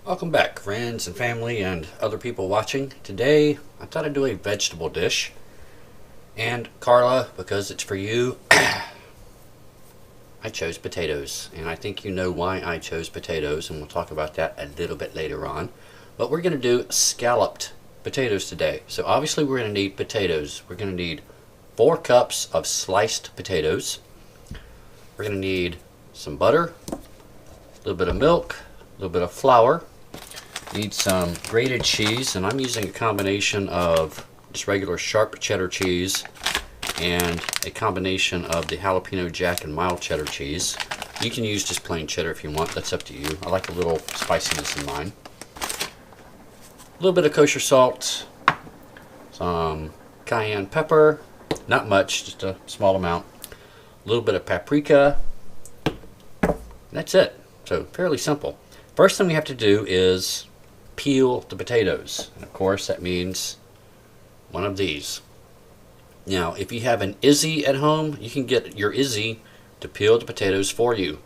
Welcome back, friends and family and other people watching. Today, I thought I'd do a vegetable dish. And Carla, because it's for you, I chose potatoes. And I think you know why I chose potatoes, and we'll talk about that a little bit later on. But we're going to do scalloped potatoes today. So obviously we're going to need potatoes. We're going to need 4 cups of sliced potatoes. We're going to need some butter, a little bit of milk, a little bit of flour. Need some grated cheese, and I'm using a combination of just regular sharp cheddar cheese and a combination of the jalapeno jack and mild cheddar cheese. You can use just plain cheddar if you want, that's up to you. I like a little spiciness in mine. A little bit of kosher salt, some cayenne pepper, not much, just a small amount. A little bit of paprika. That's it. So fairly simple. First thing we have to do is peel the potatoes, and of course that means one of these. Now if you have an Izzy at home, you can get your Izzy to peel the potatoes for you.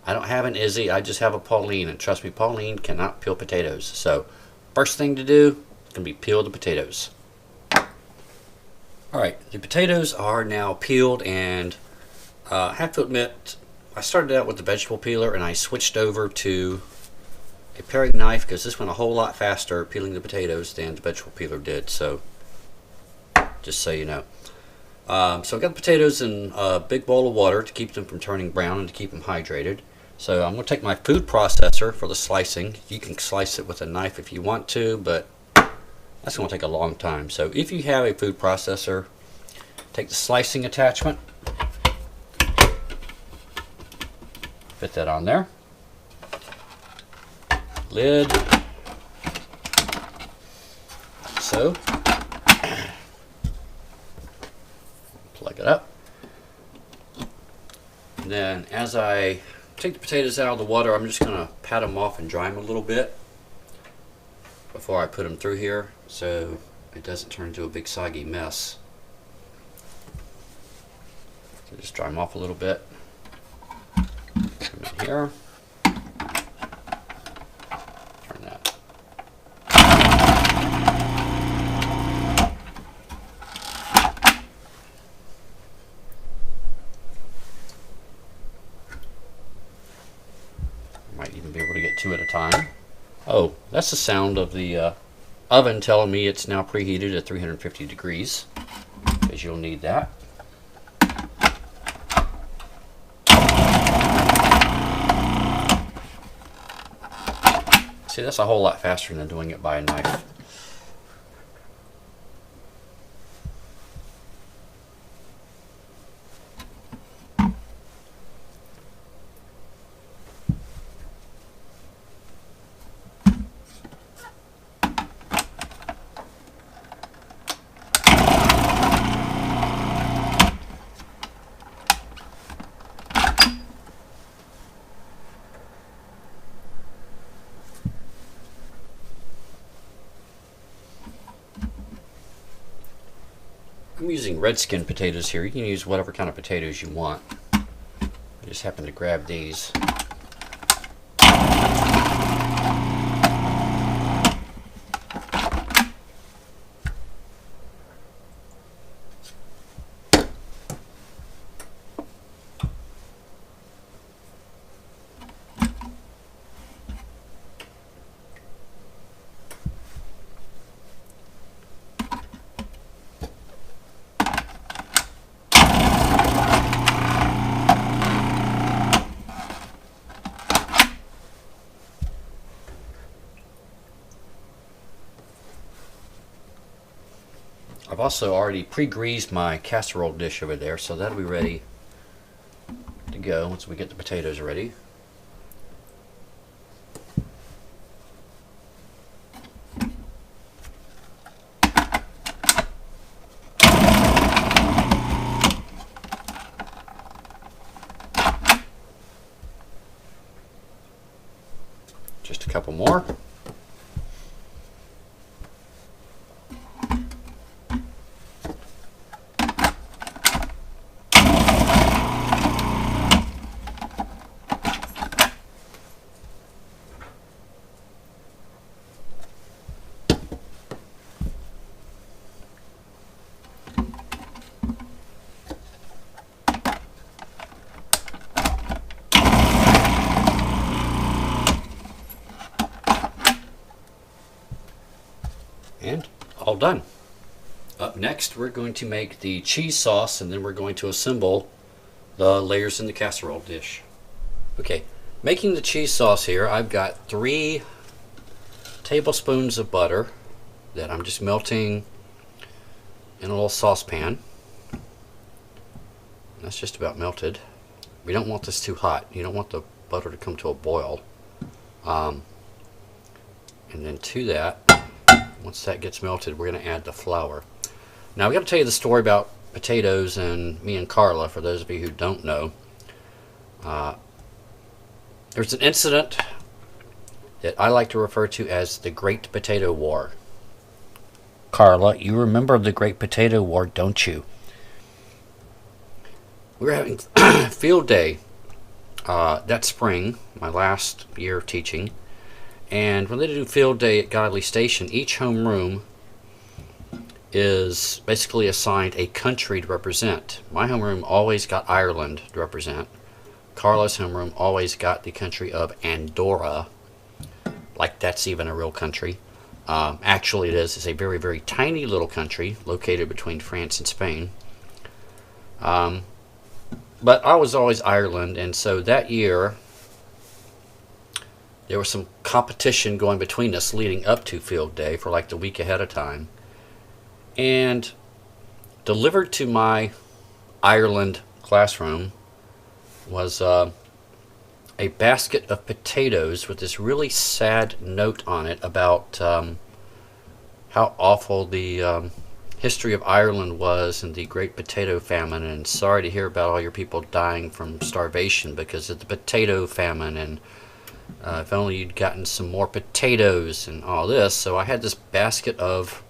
I don't have an Izzy, I just have a Pauline, and trust me, Pauline cannot peel potatoes. So first thing to do is going to be peel the potatoes. Alright, the potatoes are now peeled, and I have to admit I started out with the vegetable peeler and I switched over to a paring knife because this went a whole lot faster peeling the potatoes than the vegetable peeler did, so just so you know. So I got the potatoes in a big bowl of water to keep them from turning brown and to keep them hydrated. So I'm going to take my food processor for the slicing. You can slice it with a knife if you want to, but that's going to take a long time. So if you have a food processor, take the slicing attachment, fit that on there. Lid, so plug it up, and then as I take the potatoes out of the water, I'm just going to pat them off and dry them a little bit before I put them through here so it doesn't turn into a big soggy mess. So just dry them off a little bit. Come in here. Might even be able to get 2 at a time. Oh, that's the sound of the oven telling me it's now preheated at 350 degrees, because you'll need that. See, that's a whole lot faster than doing it by a knife. I'm using red skin potatoes here. You can use whatever kind of potatoes you want. I just happen to grab these. I've also already pre-greased my casserole dish over there, so that'll be ready to go once we get the potatoes ready. Just a couple more. all done. Up next, we're going to make the cheese sauce, and then we're going to assemble the layers in the casserole dish. Okay, making the cheese sauce here, I've got 3 tablespoons of butter that I'm just melting in a little saucepan. That's just about melted. We don't want this too hot. You don't want the butter to come to a boil. And then to that, once that gets melted, we're going to add the flour. Now, I've got to tell you the story about potatoes and me and Carla, for those of you who don't know. There's an incident that I like to refer to as the Great Potato War. Carla, you remember the Great Potato War, don't you? We were having field day that spring, my last year of teaching, and when they do field day at Godley Station, each homeroom is basically assigned a country to represent. My homeroom always got Ireland to represent. Carla's homeroom always got the country of Andorra, like that's even a real country. Actually it is. It's a very, very tiny little country located between France and Spain. But I was always Ireland, and so that year there was some competition going between us leading up to field day for like the week ahead of time. And delivered to my Ireland classroom was a basket of potatoes with this really sad note on it about how awful the history of Ireland was and the Great Potato Famine, and sorry to hear about all your people dying from starvation because of the potato famine, and if only you'd gotten some more potatoes and all this. So I had this basket of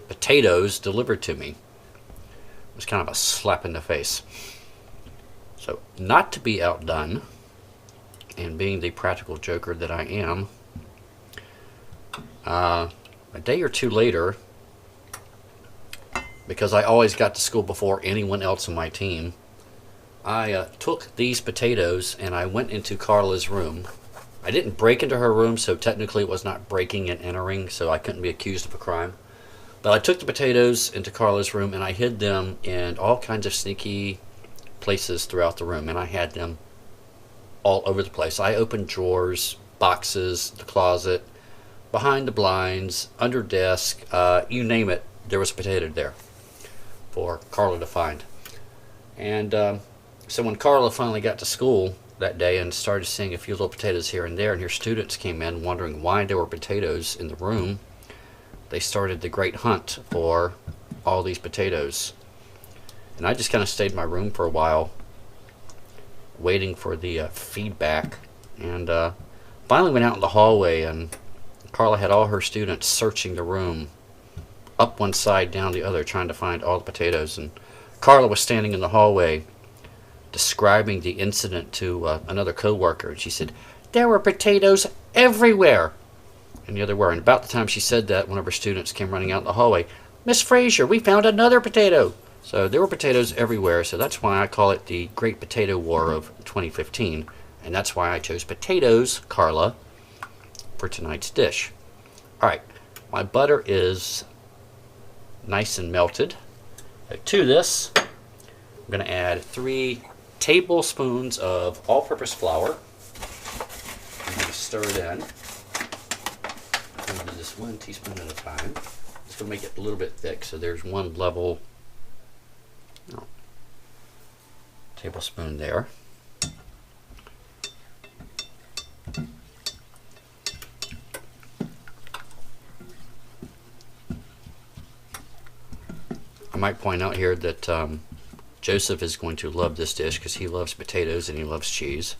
potatoes delivered to me. It was kind of a slap in the face. So, not to be outdone, and being the practical joker that I am, a day or two later, because I always got to school before anyone else on my team, I took these potatoes and I went into Carla's room. I didn't break into her room, so technically it was not breaking and entering, so I couldn't be accused of a crime. But I took the potatoes into Carla's room and I hid them in all kinds of sneaky places throughout the room, and I had them all over the place. I opened drawers, boxes, the closet, behind the blinds, under desk, you name it, there was a potato there for Carla to find. And so when Carla finally got to school that day and started seeing a few little potatoes here and there, and her students came in wondering why there were potatoes in the room, they started the great hunt for all these potatoes. And I just kind of stayed in my room for a while waiting for the feedback, and finally went out in the hallway, and Carla had all her students searching the room up one side, down the other, trying to find all the potatoes. And Carla was standing in the hallway describing the incident to another co-worker, and she said, "There were potatoes everywhere." And the other were. And about the time she said that, one of her students came running out in the hallway, "Miss Frazier, we found another potato." So there were potatoes everywhere, so that's why I call it the Great Potato War of 2015. And that's why I chose potatoes, Carla, for tonight's dish. Alright, my butter is nice and melted. To this, I'm going to add 3 tablespoons of all-purpose flour. I'm going to stir it in. I'm going to do this 1 teaspoon at a time. It's going to make it a little bit thick, so there's 1 level tablespoon there. I might point out here that Joseph is going to love this dish because he loves potatoes and he loves cheese.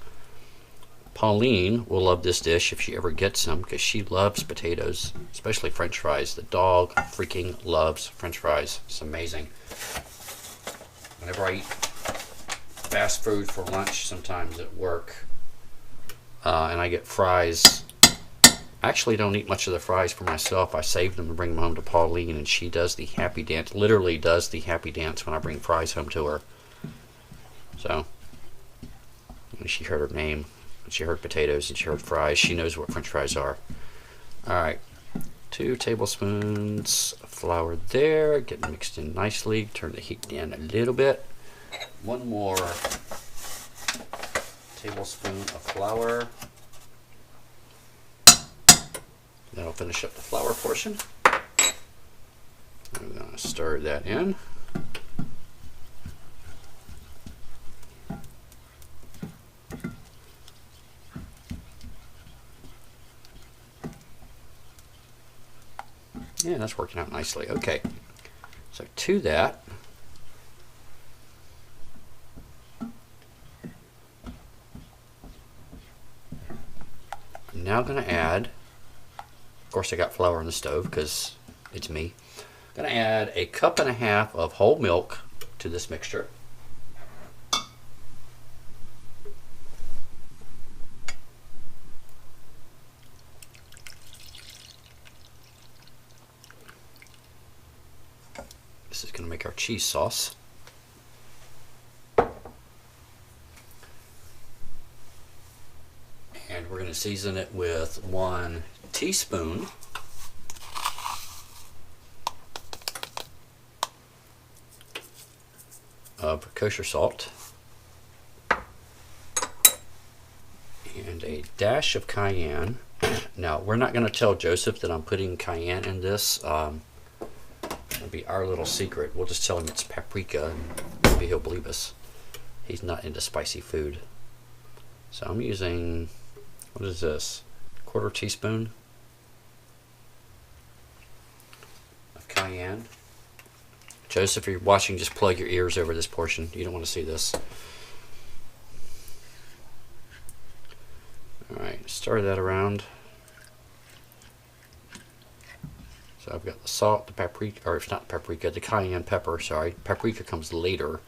Pauline will love this dish if she ever gets some because she loves potatoes, especially French fries. The dog freaking loves French fries. It's amazing. Whenever I eat fast food for lunch sometimes at work and I get fries, I actually don't eat much of the fries for myself. I save them and bring them home to Pauline, and she does the happy dance, literally does the happy dance when I bring fries home to her. So, when she heard her name, when she heard potatoes and she heard fries, she knows what French fries are. Alright, 2 tablespoons of flour there, getting mixed in nicely. Turn the heat down a little bit. 1 more tablespoon of flour. That'll finish up the flour portion. I'm going to stir that in. Yeah, that's working out nicely. Okay, so to that, I'm now going to add, of course I got flour on the stove because it's me. I'm going to add 1.5 cups of whole milk to this mixture. This is going to make our cheese sauce. And we're going to season it with 1 teaspoon of kosher salt and a dash of cayenne. Now, we're not going to tell Joseph that I'm putting cayenne in this. It'll be our little secret. We'll just tell him it's paprika and maybe he'll believe us. He's not into spicy food. So I'm using, what is this? 1/4 teaspoon of cayenne. Joseph, if you're watching, just plug your ears over this portion. You don't want to see this. Alright, stir that around. So I've got the salt, the paprika, or it's not paprika, the cayenne pepper, sorry. Paprika comes later.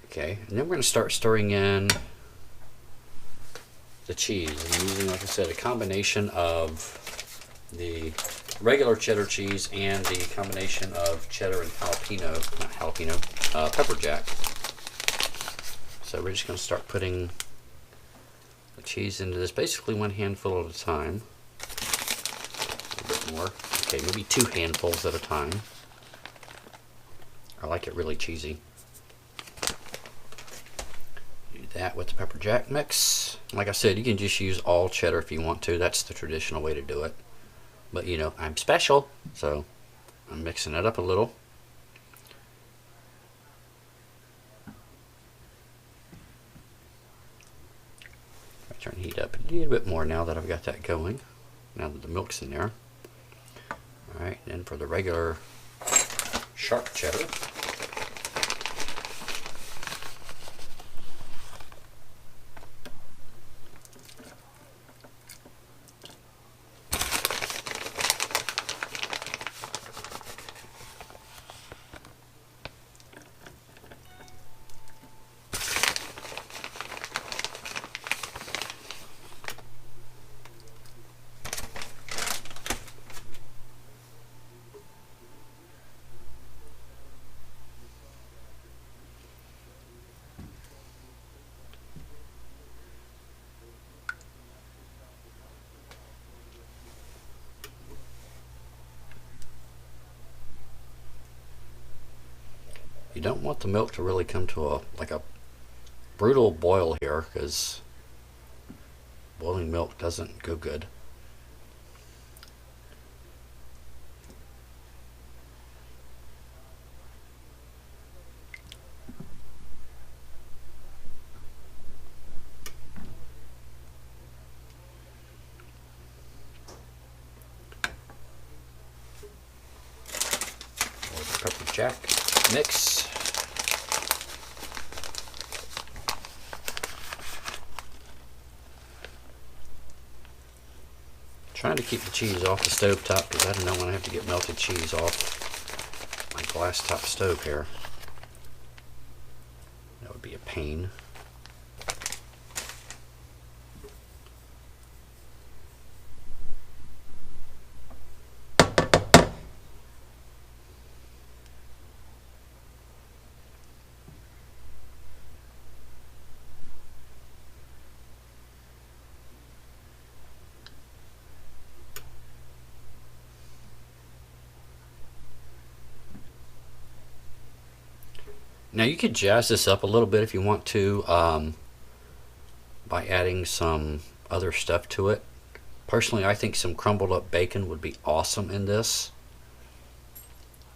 Okay, and then we're going to start stirring in the cheese. I'm using, like I said, a combination of the regular cheddar cheese and the combination of cheddar and jalapeno, not jalapeno, pepper jack. So we're just going to start putting the cheese into this, basically 1 handful at a time. A bit more. Okay, maybe 2 handfuls at a time. I like it really cheesy. Do that with the pepper jack mix. Like I said, you can just use all cheddar if you want to. That's the traditional way to do it. But you know, I'm special, so I'm mixing it up a little. Turn the heat up a little bit more now that I've got that going, now that the milk's in there. Alright, then for the regular sharp cheddar, you don't want the milk to really come to a brutal boil here, because boiling milk doesn't go good. Or the pepper jack mix. Trying to keep the cheese off the stove top because I don't know when I have to get melted cheese off my glass top stove here. That would be a pain. Now you could jazz this up a little bit if you want to, by adding some other stuff to it. Personally, I think some crumbled up bacon would be awesome in this.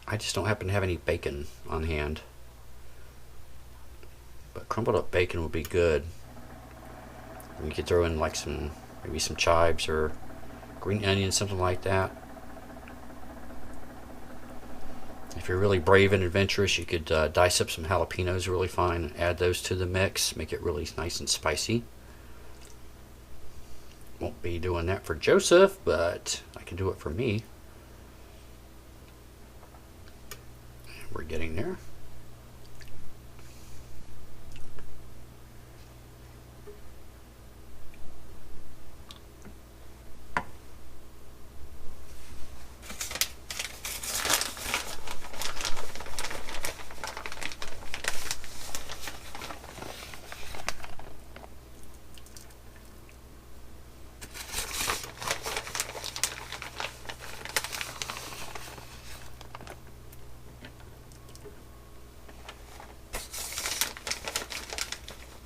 I just don't happen to have any bacon on hand. But crumbled up bacon would be good. You could throw in like maybe some chives or green onions, something like that. If you're really brave and adventurous, you could dice up some jalapenos really fine and add those to the mix. Make it really nice and spicy. Won't be doing that for Joseph, but I can do it for me. We're getting there.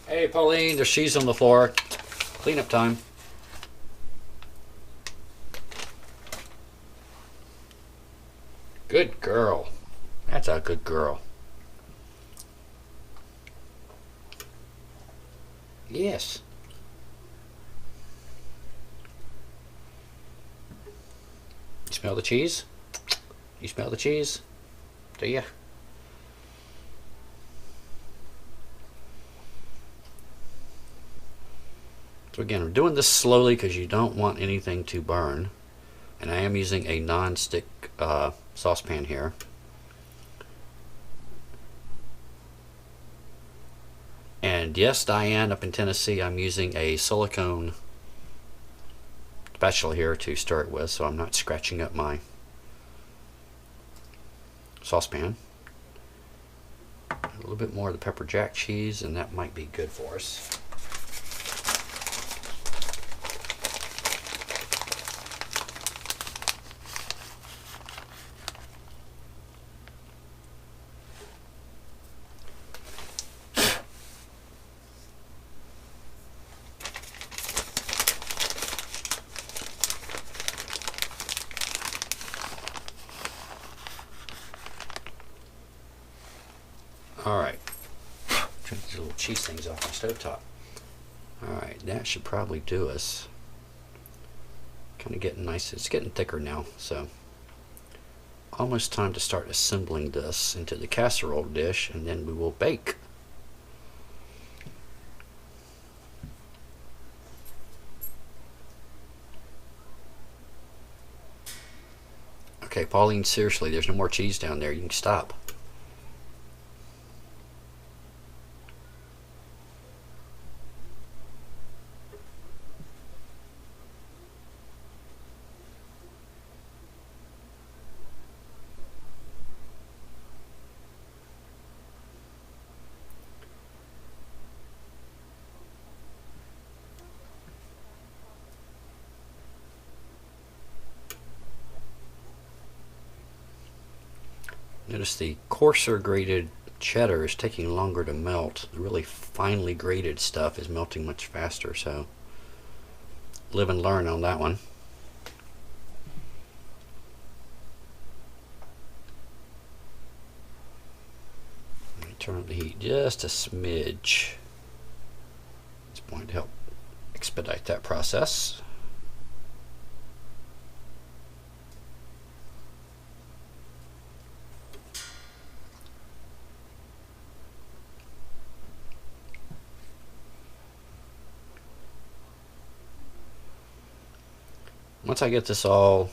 Hey, Pauline, there's cheese on the floor. Cleanup time. Good girl. That's a good girl. Yes. You smell the cheese? You smell the cheese? Do you? So again, we're doing this slowly because you don't want anything to burn. And I am using a non-stick saucepan here. And yes, Diane, up in Tennessee, I'm using a silicone spatula here to stir it with, so I'm not scratching up my saucepan. A little bit more of the pepper jack cheese, and that might be good for us. Alright, turn these little cheese things off my stovetop. Alright, that should probably do us. Kind of getting nice, it's getting thicker now, so almost time to start assembling this into the casserole dish, and then we will bake. Okay, Pauline, seriously, there's no more cheese down there. You can stop. Notice the coarser grated cheddar is taking longer to melt. The really finely grated stuff is melting much faster, so live and learn on that one. Let me turn up the heat just a smidge. It's going to help expedite that process. Once I get this all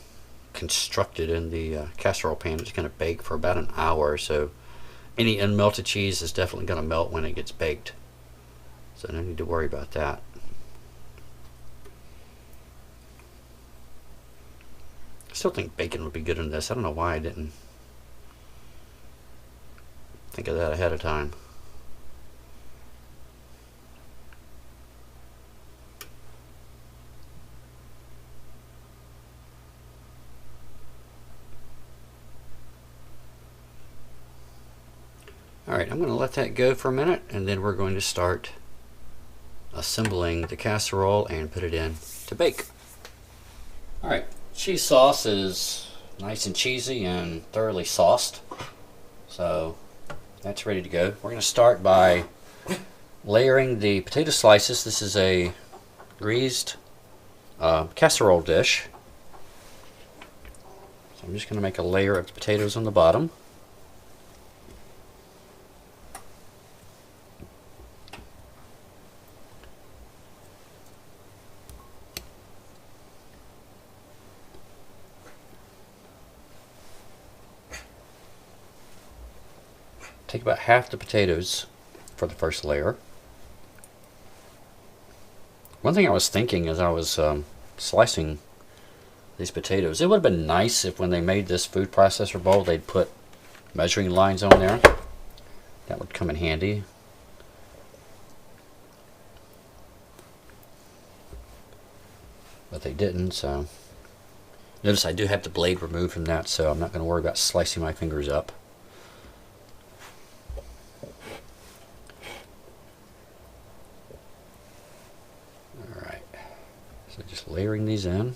constructed in the casserole pan, it's going to bake for about an hour, so any unmelted cheese is definitely going to melt when it gets baked. So no need to worry about that. I still think bacon would be good in this. I don't know why I didn't think of that ahead of time. Alright, I'm going to let that go for a minute, and then we're going to start assembling the casserole and put it in to bake. Alright, cheese sauce is nice and cheesy and thoroughly sauced, so that's ready to go. We're going to start by layering the potato slices. This is a greased casserole dish. So I'm just going to make a layer of the potatoes on the bottom. Take about half the potatoes for the first layer. One thing I was thinking as I was slicing these potatoes, it would have been nice if when they made this food processor bowl they'd put measuring lines on there. That would come in handy. But they didn't, so. Notice I do have the blade removed from that, so I'm not going to worry about slicing my fingers up. So just layering these in.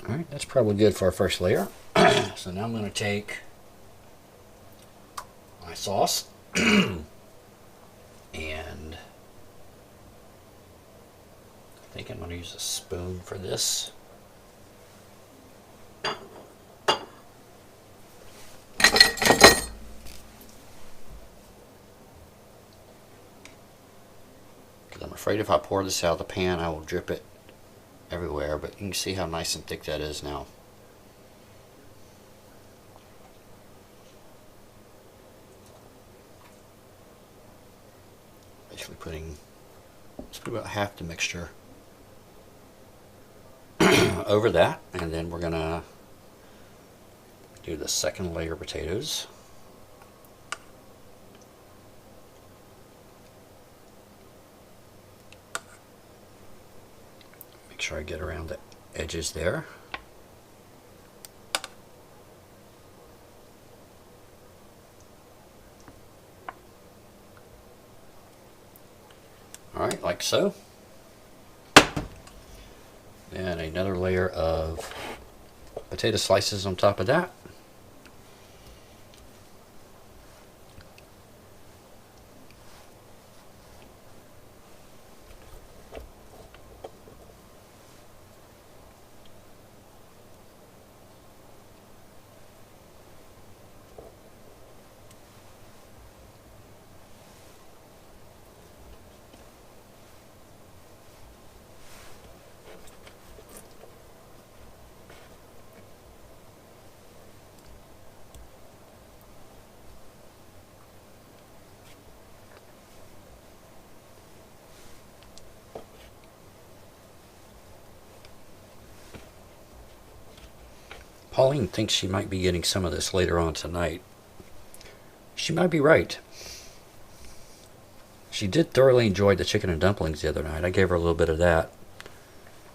Alright, that's probably good for our first layer. So now I'm going to take my sauce and I think I'm going to use a spoon for this. Because I'm afraid if I pour this out of the pan I will drip it everywhere, but you can see how nice and thick that is now. Basically let's put about half the mixture over that, and then we're gonna do the second layer of potatoes. Make sure I get around the edges there. Alright, like so. And another layer of potato slices on top of that. Pauline thinks she might be getting some of this later on tonight. She might be right. She did thoroughly enjoy the chicken and dumplings the other night. I gave her a little bit of that.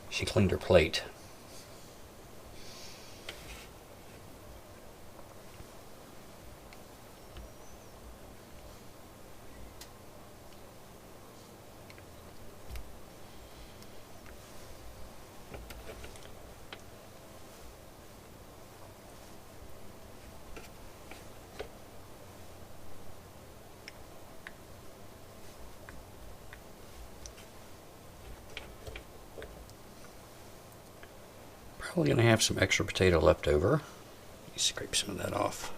She cleaned her plate. Probably going to have some extra potato left over. Let me scrape some of that off.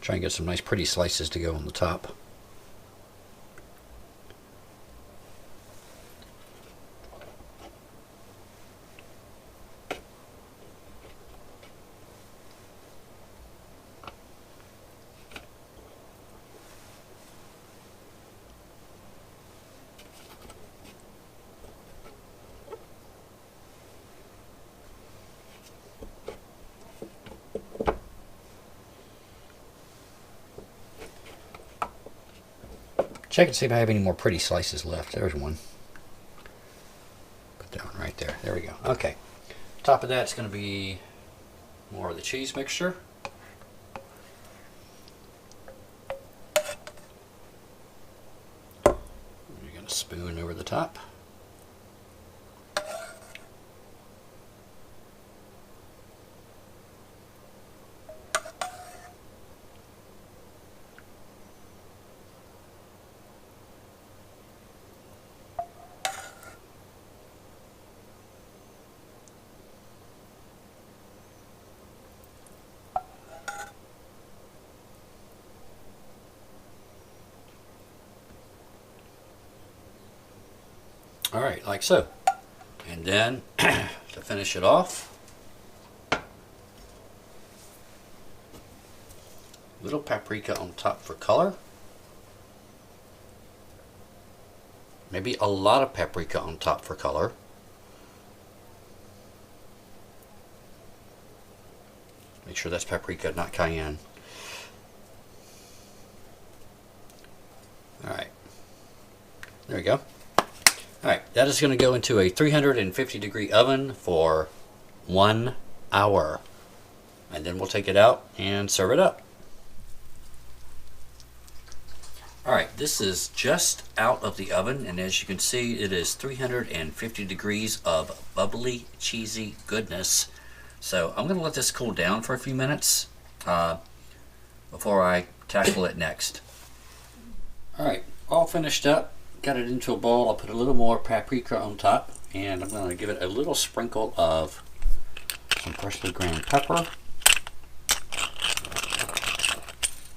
Try and get some nice pretty slices to go on the top. Check and see if I have any more pretty slices left. There's one. Put that one right there. There we go. Okay. Top of that's going to be more of the cheese mixture. We're going to spoon over the top. Alright, like so. And then, to finish it off, little paprika on top for color. Maybe a lot of paprika on top for color. Make sure that's paprika, not cayenne. Alright. There we go. Alright, that is going to go into a 350-degree oven for 1 hour. And then we'll take it out and serve it up. Alright, this is just out of the oven, and as you can see, it is 350 degrees of bubbly, cheesy goodness. So I'm going to let this cool down for a few minutes before I tackle it next. Alright, all finished up. Got it into a bowl. I'll put a little more paprika on top, and I'm going to give it a little sprinkle of some freshly ground pepper,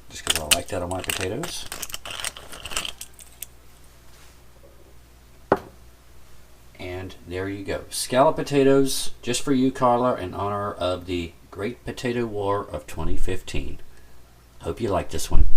just because I like that on my potatoes. And there you go. Scalloped potatoes, just for you, Carla, in honor of the Great Potato War of 2015. Hope you like this one.